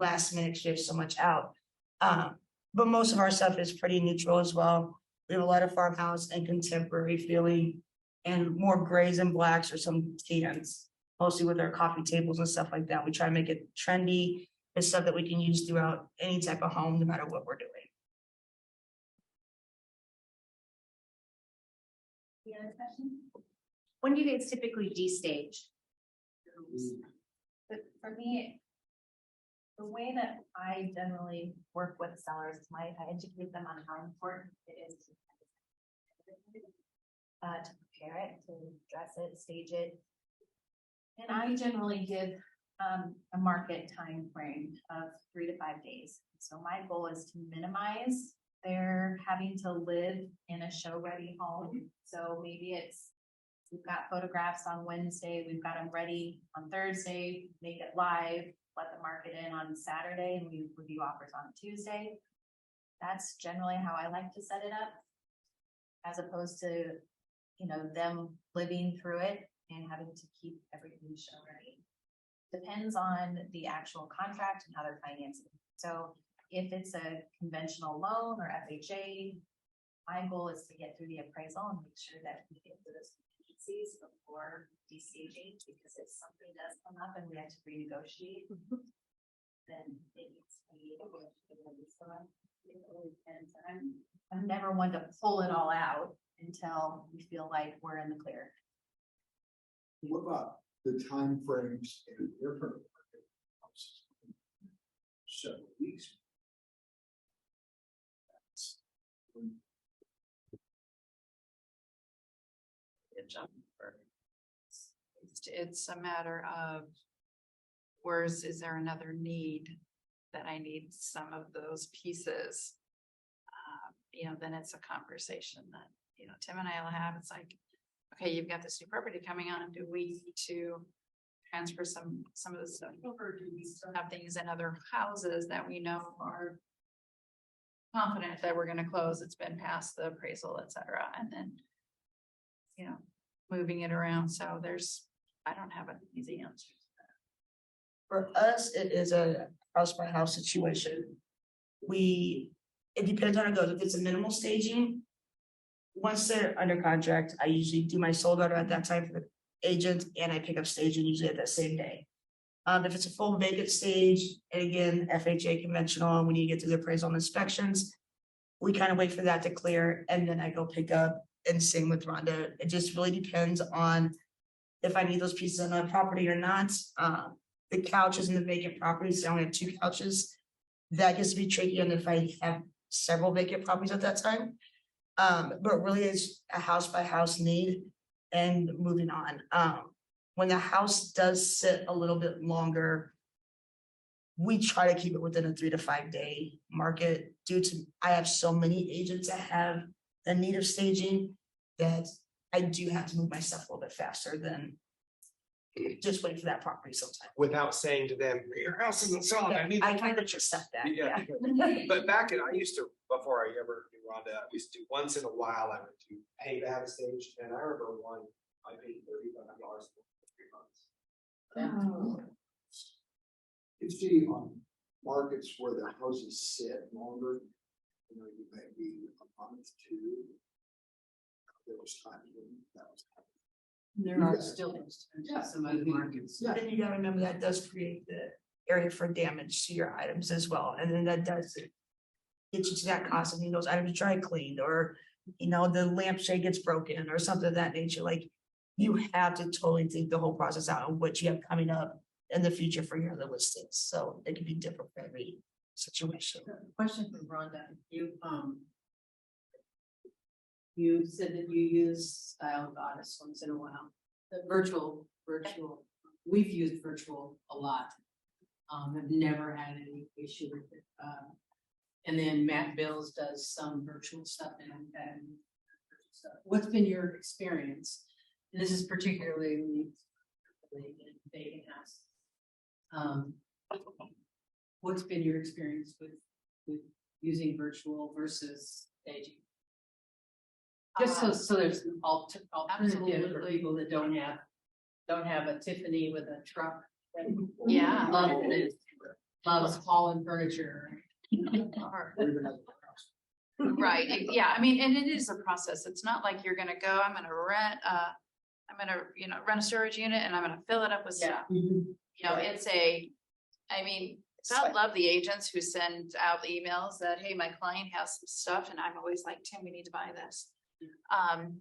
last minute shift so much out. But most of our stuff is pretty neutral as well. We have a lot of farmhouse and contemporary feeling and more grays and blacks or some tans, mostly with our coffee tables and stuff like that. We try to make it trendy and stuff that we can use throughout any type of home, no matter what we're doing. Any other questions? When do you guys typically destage? But for me, the way that I generally work with sellers is I educate them on how important it is to prepare it, to dress it, stage it. And I generally give a market time frame of 3 to 5 days. So my goal is to minimize their having to live in a show ready home. So maybe we've got photographs on Wednesday, we've got them ready on Thursday, make it live, let the market in on Saturday, and we review offers on Tuesday. That's generally how I like to set it up, as opposed to, them living through it and having to keep everything show ready. Depends on the actual contract and how they're financing. So if it's a conventional loan or FHA, my goal is to get through the appraisal and make sure that we get through those contingencies before destaging, because if something does come up and we have to renegotiate, then it needs to be. So it really depends. I'm never one to pull it all out until we feel like we're in the clear. What about the time frames in different market houses? Several weeks. it's a matter of is there another need that I need some of those pieces? Then it's a conversation that, Tim and I will have. It's like, okay, you've got this new property coming on. Do we need to transfer some of the stuff over? Do we still have things in other houses that we know are confident that we're gonna close? It's been past the appraisal, et cetera, and then, moving it around. So I don't have an easy answer. For us, it is a house by house situation. It depends on how it goes. If it's a minimal staging, once they're under contract, I usually do my sold order at that time for the agent, and I pick up staging usually at that same day. If it's a full vacant stage, and again, FHA conventional, and when you get to the appraisal and inspections, we kind of wait for that to clear, and then I go pick up and sing with Rhonda. It just really depends on if I need those pieces on the property or not. The couches in the vacant properties, I only have 2 couches. That gets to be tricky, and if I have several vacant properties at that time. But really it's a house by house need and moving on. When the house does sit a little bit longer, we try to keep it within a 3 to 5 day market due to, I have so many agents that have a need of staging that I do have to move my stuff a little bit faster than just wait for that property sometime. Without saying to them, your house isn't sold, I need. I kind of just accept that, Yeah. yeah. But I used to, before I ever knew Rhonda, I used to once in a while, I would do pay to have a stage, and I remember one, I paid $35 for 3 months. You see on markets where the houses sit longer, you may be a month, 2. There was times when that was happening. There are still some other markets. But then you gotta remember that does create the area for damage to your items as well, and then that does get you to that cost of those items dry cleaned, or the lampshade gets broken or something of that nature. Like, you have to totally think the whole process out and what you have coming up in the future for your other listings. So it can be different for every situation. Question from Rhonda, you said that you use Style Goddess once in a while. The virtual, we've used virtual a lot. I've never had any issue with it. And then Matt Bills does some virtual stuff and stuff. What's been your experience? And this is particularly in vacant house. What's been your experience with using virtual versus staging? Just so there's an alternative for Absolutely. people that don't have a Tiffany with a truck. Yeah. Loves hauling furniture. Right, yeah, I mean, and it is a process. It's not like you're gonna go, I'm gonna rent a storage unit and I'm gonna fill it up with stuff. I love the agents who send out emails that, hey, my client has some stuff, and I'm always like, Tim, we need to buy this.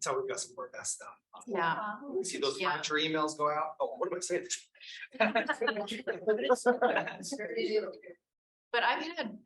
So we've got some more of that stuff. Yeah. You see those Yeah. furniture emails go out? Oh, what am I saying? But I've had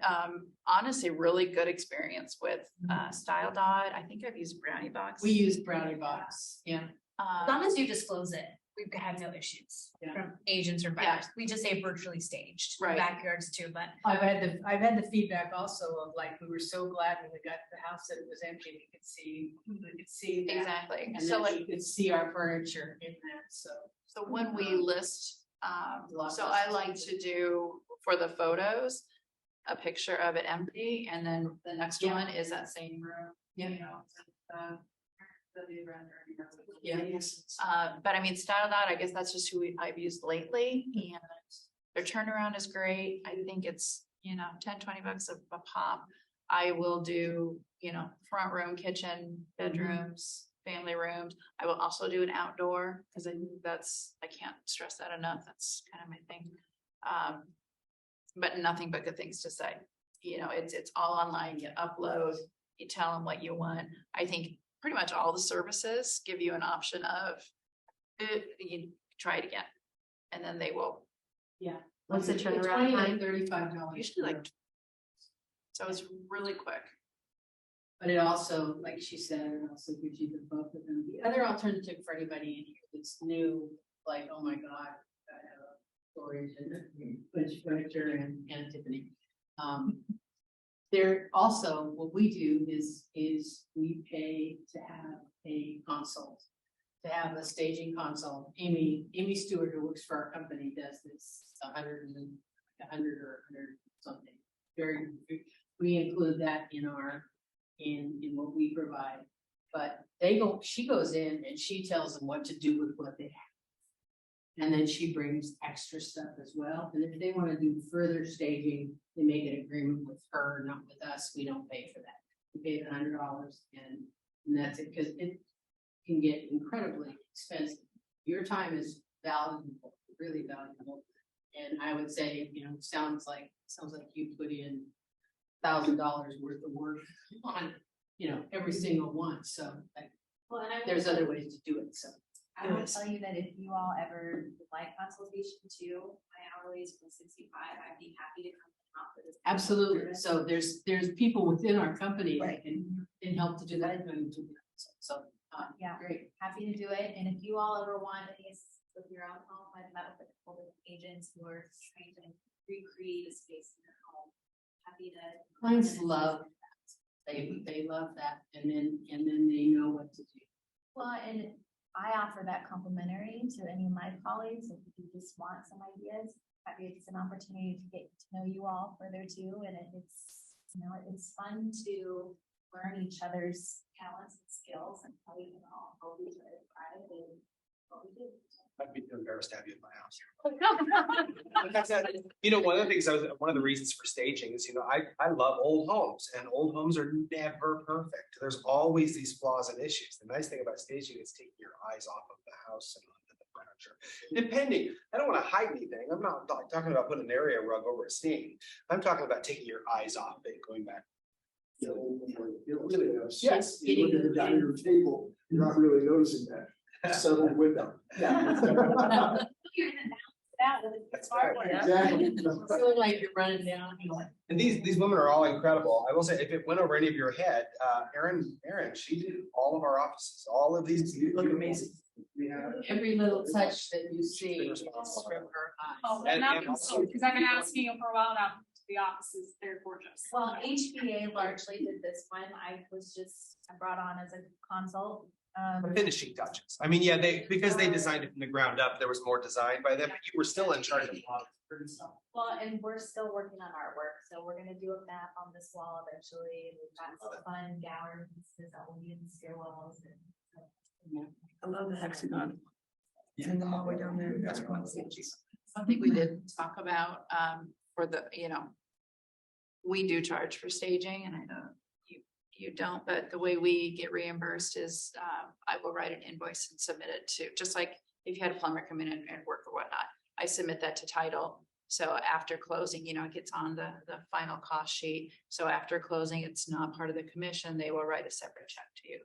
honestly really good experience with Style Dot. I think I've used Brownie Box. We use Brownie Box, yeah. As long as you disclose it, we've had no issues Yeah. from agents or buyers. We just say virtually staged, Right. backyards too, but I've had the feedback also of like, we were so glad when we got the house that it was empty, we could see that. Exactly. And So then you could see our furniture in that, so. So when we list, so I like to do for the photos, a picture of it empty, and then the next Yeah. one is that same room. Yeah. But I mean, Style Dot, I guess that's just who I've used lately, and their turnaround is great. I think it's, $10-20 a pop. I will do, front room, kitchen, bedrooms, family rooms. I will also do an outdoor, because I can't stress that enough. That's kind of my thing. But nothing but good things to say. It's all online. You upload, you tell them what you want. I think pretty much all the services give you an option of you try it again, and then they will. Yeah. What's the turnaround $20 time? to $35. Usually so it's really quick. But it also, like she said, it also gives you the both of them. The other alternative for anybody in here that's new, like, oh my God, I have a storage and a bunch of furniture and Tiffany. There also, what we do is we pay to have a consult, to have a staging consult. Amy Stewart, who works for our company, does this 100 or 100 something. We include that in what we provide. But she goes in and she tells them what to do with what they have. And then she brings extra stuff as well. And if they want to do further staging, they make an agreement with her, not with us. We don't pay for that. We pay $100 and that's it, because it can get incredibly expensive. Your time is valuable, really valuable. And I would say, sounds like you put in $1,000 worth of work on, every single one. So Well, and there's other ways to do it. So. I will tell you that if you all ever would like consultation too, my hourly is $165. I'd be happy to come out for this. Absolutely. So there's people within our company Right. that can help to do that. So, Yeah. great. Happy to do it. And if you all ever want any assistance with your own home, I've met with a couple of agents who are trying to recreate a space in their home. Happy to. Clients love that. They love that. And then they know what to do. Well, and I offer that complimentary to any of my colleagues. If you just want some ideas, it's an opportunity to get to know you all further too. And it's fun to learn each other's talents and skills and how we can all help each other thrive in what we do. I'd be embarrassed to have you in my house. Like I said, one of the things one of the reasons for staging is, I love old homes, and old homes are never perfect. There's always these flaws and issues. The nice thing about staging is taking your eyes off of the house and onto the furniture. Depending, I don't want to hide anything. I'm not talking about putting an area rug over a stain. I'm talking about taking your eyes off it, going back. Yes. You look at the dining room table, you're not really noticing that. Settled window. That's right. Exactly. Feeling like you're running down. And these women are all incredible. I will say, if it went over any of your head, Erin, she did all of our offices, all of these. Look amazing. We have. Every little touch that you see Been is responsible. from her eyes. Oh, And now, also- because I've been asking you for a while now, the offices, they're gorgeous. Well, HBA largely did this one. I brought on as a consult. The finishing touches. I mean, yeah, because they designed it from the ground up, there was more design by them, but you were still in charge of a lot of certain stuff. Well, and we're still working on artwork, so we're gonna do a map on this wall eventually. We've got some fun gallery pieces that will be in the stairwells and. I love the hexagon. And the hallway down there. That's what I want to see. Something we did talk about, for the, we do charge for staging, and I know you don't, but the way we get reimbursed is, I will write an invoice and submit it to, just like if you had a plumber come in and work or whatnot, I submit that to title. So after closing, it gets on the final cost sheet. So after closing, it's not part of the commission, they will write a separate check to you.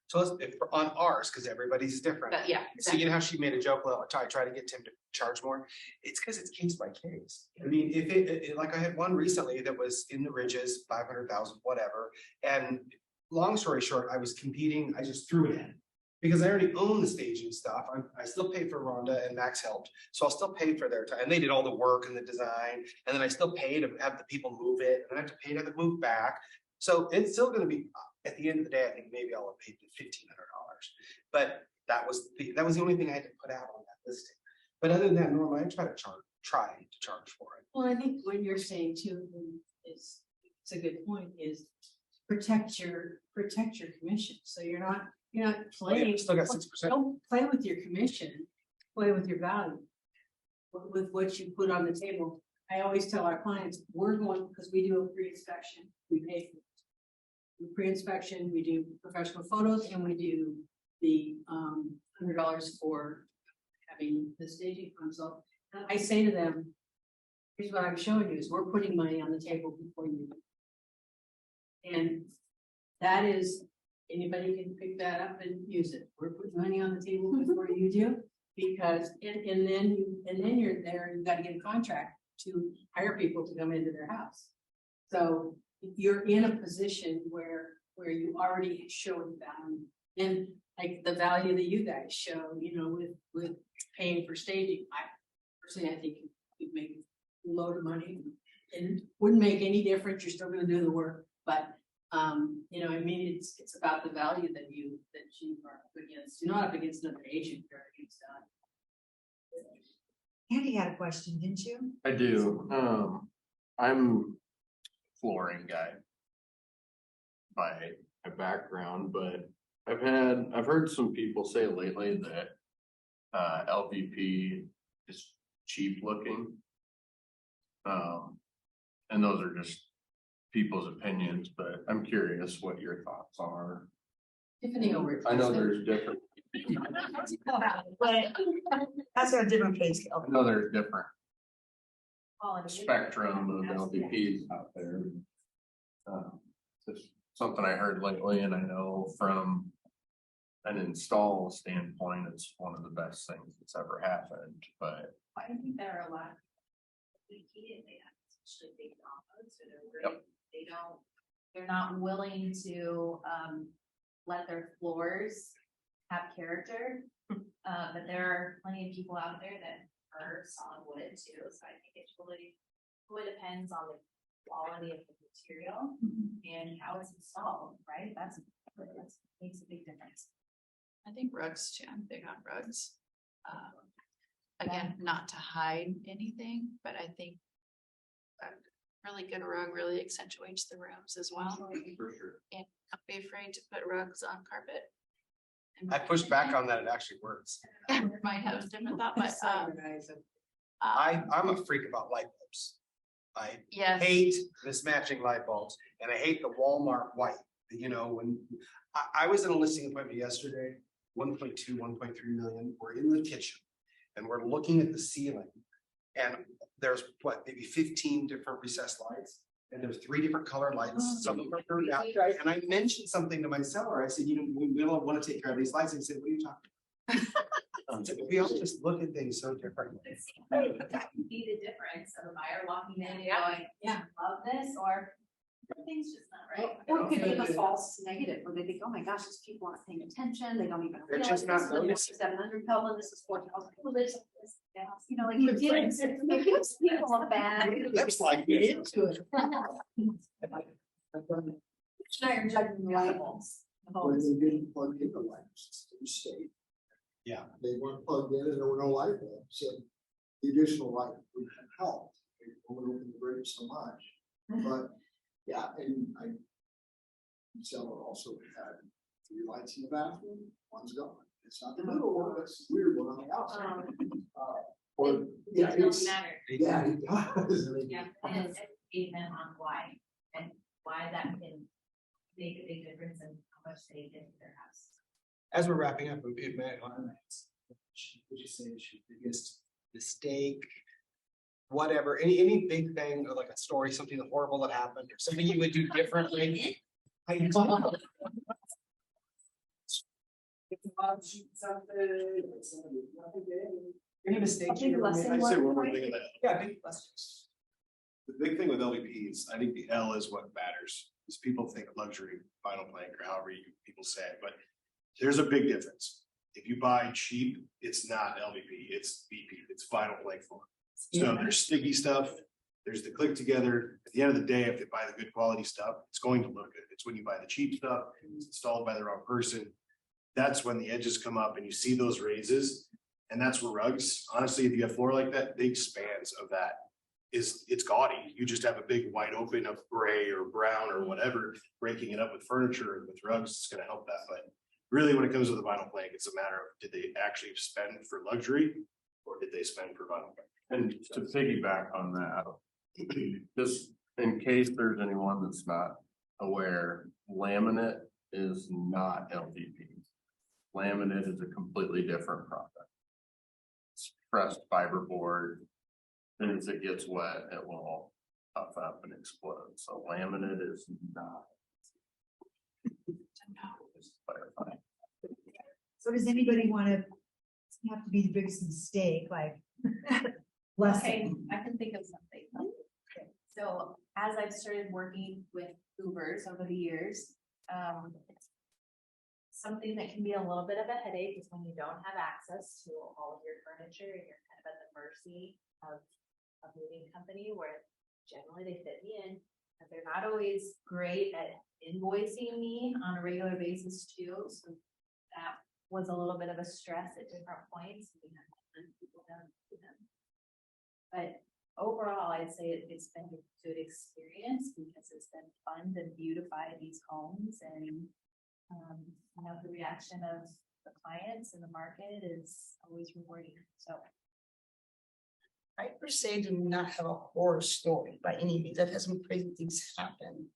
So if on ours, because everybody's different. But yeah, So you know how she made a joke, I try to get Tim to charge more? It's because it's case by case. I mean, if it like I had one recently that was in the Ridges, 500,000, whatever. And long story short, I was competing, I just threw it in. Because I already own the staging stuff. I still pay for Rhonda, and Max helped. So I'll still pay for their time. And they did all the work and the design. And then I still pay to have the people move it. And then I have to pay to have it move back. So it's still going to be, at the end of the day, I think maybe I'll have paid $1,500. But that was the only thing I had to put out on that listing. But other than that, normally I try to charge for it. Well, I think what you're saying too is, it's a good point, is protect your commission. So you're not playing. Still got 6%. Don't play with your commission, play with your value. With what you put on the table. I always tell our clients, because we do a pre-inspection, we pay for it. We pre-inspection, we do professional photos, and we do the $100 for having the staging consult. And I say to them, here's what I'm showing you is we're putting money on the table before you. And that is, anybody can pick that up and use it. We're putting money on the table before you do, because and then you're there, you've got to get a contract to hire people to come into their house. So you're in a position where you already showed value, and like the value that you guys show, with paying for staging. I personally, I think you'd make a load of money and wouldn't make any difference. You're still gonna do the work, but you know, I mean, it's about the value that you are up against. You're not up against another agent, you're up against Andy had a question, didn't you? I do. I'm flooring guy by my background, but I've heard some people say lately that LVP is cheap looking. And those are just people's opinions, but I'm curious what your thoughts are. Tiffany over. I know there's different, But that's a different pay scale. I know there's different Quality. spectrum of LVPs out there. Just something I heard lately, and I know from an install standpoint, it's one of the best things that's ever happened, but I think there are a lot of. They have especially big dogs that are great. They're not willing to, let their floors have character. But there are plenty of people out there that are solid wood too, so I think it really depends on the quality of the material and how it's installed, right? That's makes a big difference. I think rugs too, I'm big on rugs. Again, not to hide anything, but I think a really good rug really accentuates the rooms as well. for sure. And don't be afraid to put rugs on carpet. And I pushed back on that, it actually works. might have a different thought, but I'm a freak about light bulbs. I yes, hate mismatching light bulbs, and I hate the Walmart white, you know, when I was in a listing appointment yesterday, 1.2, 1.3 million, we're in the kitchen. And we're looking at the ceiling, and there's what, maybe 15 different recessed lights, and there's 3 different color lights. Some of them are turned out, and I mentioned something to my seller. I said, you know, we all want to take care of these lights. And he said, what are you talking about? We all just look at things so differently. That could be the difference of a buyer walking in and going, yeah, love this, or everything's just not right. Or it could be a false negative, where they think, oh my gosh, these people aren't paying attention, they don't even. They're realize just not this is noticing. 700 Kelvin, this is 4,000. Well, there's this, you know, like it gives people a bad. Looks like it. Into it. Now you're judging the labels. When they didn't plug in the lights, it was state. Yeah. They weren't plugged in and there were no light bulbs, so the additional light would have helped. It only opened the bridge so much, but yeah, and I. Seller also had 3 lights in the bathroom, one's gone. It's not the middle one, it's the weird one on the outside. Or, yeah, It doesn't it's, matter. yeah, it does. Yeah, and it's educating them on why, and why that can make a big difference in how much they get to their house. As we're wrapping up, would you say is your biggest mistake? Whatever, any big thing, or like a story, something horrible that happened, or something you would do differently? Any mistakes? A big lesson learned. Yeah, big lessons. The big thing with LVPs, I think the L is what matters, is people think luxury vinyl plank or however people say it, but there's a big difference. If you buy cheap, it's not LVP, it's VP, it's vinyl plank form. So there's sticky stuff, there's the click together. At the end of the day, if they buy the good quality stuff, it's going to look good. It's when you buy the cheap stuff, it's installed by the wrong person. That's when the edges come up and you see those raises. And that's where rugs, honestly, if you have floor like that, big spans of that it's gaudy. You just have a big wide open of gray or brown or whatever, breaking it up with furniture and with rugs, it's gonna help that. But really, when it comes to the vinyl plank, it's a matter of, did they actually spend for luxury or did they spend for vinyl plank? And to piggyback on that, just in case there's anyone that's not aware, laminate is not LVP. Laminate is a completely different product. It's pressed fiberboard, and as it gets wet, it will puff up and explode. So laminate is not. Just to clarify. So does anybody want to have to be the biggest mistake, like? Lesson. Okay, I can think of something. So as I've started working with Ubers over the years, something that can be a little bit of a headache is when you don't have access to all of your furniture and you're kind of at the mercy of a moving company where generally they fit me in. But they're not always great at invoicing me on a regular basis too, so that was a little bit of a stress at different points. We had to let people down to them. But overall, I'd say it's been a good experience because it's been fun to beautify these homes and you know, the reaction of the clients and the market is always rewarding. So I per se do not have a horror story by any means. I've had some crazy things happen.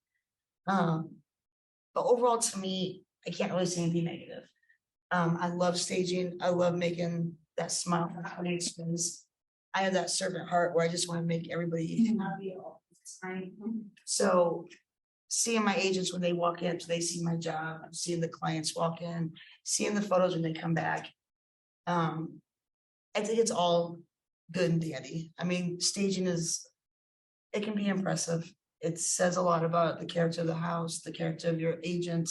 But overall, to me, I can't really say anything negative. I love staging. I love making that smile from the experience. I have that servant heart where I just want to make everybody happy all the time. So seeing my agents when they walk in, so they see my job, seeing the clients walk in, seeing the photos when they come back. I think it's all good and dandy. I mean, staging it can be impressive. It says a lot about the character of the house, the character of your agent.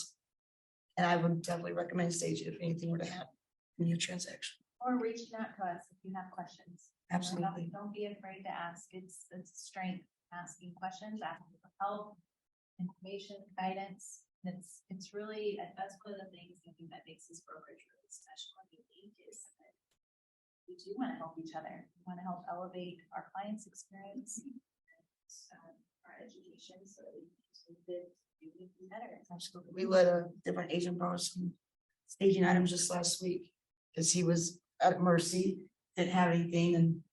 And I would definitely recommend staging if anything were to happen in your transaction. or reaching out to us if you have questions. Absolutely. Don't be afraid to ask. It's strength, asking questions, asking for help, information, guidance. It's really, that's one of the things I think that makes this brokerage really special and unique is that we do want to help each other. We want to help elevate our clients' experience, our education, so that we can do better. Absolutely. We let a different agent borrow some staging items just last week because he was at mercy, didn't have anything, and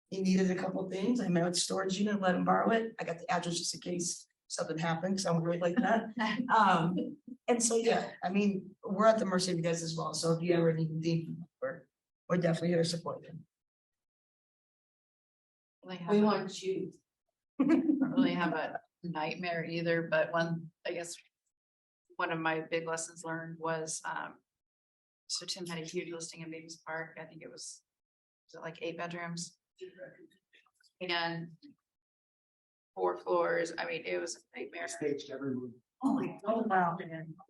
he needed a couple of things. I met with the storage unit, let him borrow it. I got the address just in case something happened, because I'm really like that. And so, yeah, I mean, we're at the mercy of you guys as well. So if you ever need anything, we're definitely here to support you. We want you. Don't really have a nightmare either, but I guess one of my big lessons learned was, so Tim had a huge listing in Babies Park. I think it was like 8 bedrooms and 4 floors. I mean, it was a nightmare. Staged everyone. Oh, wow.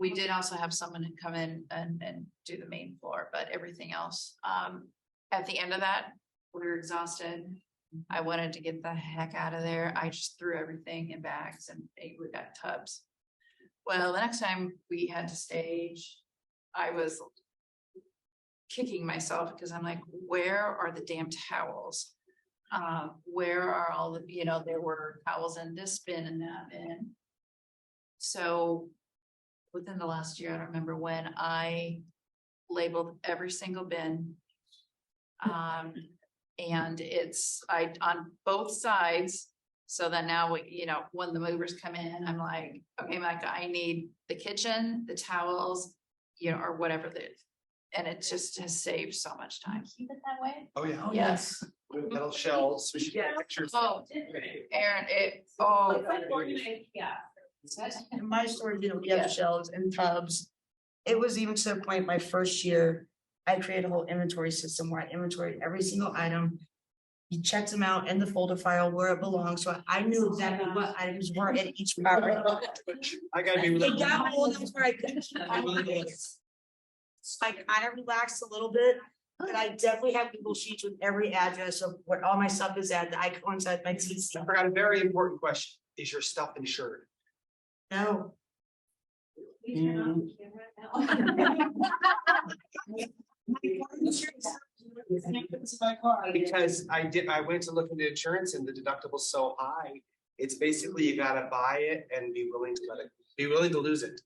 We did also have someone come in and do the main floor, but everything else, at the end of that, we were exhausted. I wanted to get the heck out of there. I just threw everything in bags and we got tubs. Well, the next time we had to stage, I was kicking myself because I'm like, where are the damn towels? Where are all the, there were towels in this bin and that bin. So within the last year, I don't remember when, I labeled every single bin. And it's on both sides. So that now when the movers come in, I'm like, okay, Micah, I need the kitchen, the towels, or whatever it is. And it just has saved so much time. Keep it that way. Oh, yeah. Yes. With metal shelves, we should get pictures. Oh, Erin, Yeah. In my store, we have shelves and tubs. It was even to the point my first year, I created a whole inventory system where I inventoried every single item. You checked them out in the folder file where it belongs, so I knew exactly what items were in each property. I gotta be. It got all those where I could. I kind of relaxed a little bit, but I definitely have Google Sheets with every address of where all my stuff is at, the icons at my TC. I forgot a very important question. Is your stuff insured? No. Because I went to look into insurance and the deductible's so high. It's basically you gotta buy it and be willing to lose it.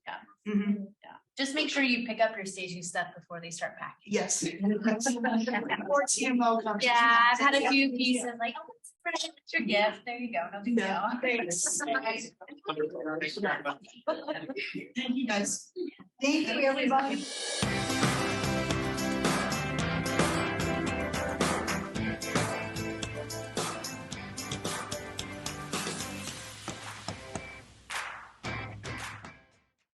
Mhm. Just make sure you pick up your staging stuff before they start packing. Yes. Yeah, I've had a few pieces like, oh, it's your gift. There you go. No big deal. Thanks. Thank you very much. Thank you guys. Thank you, everybody.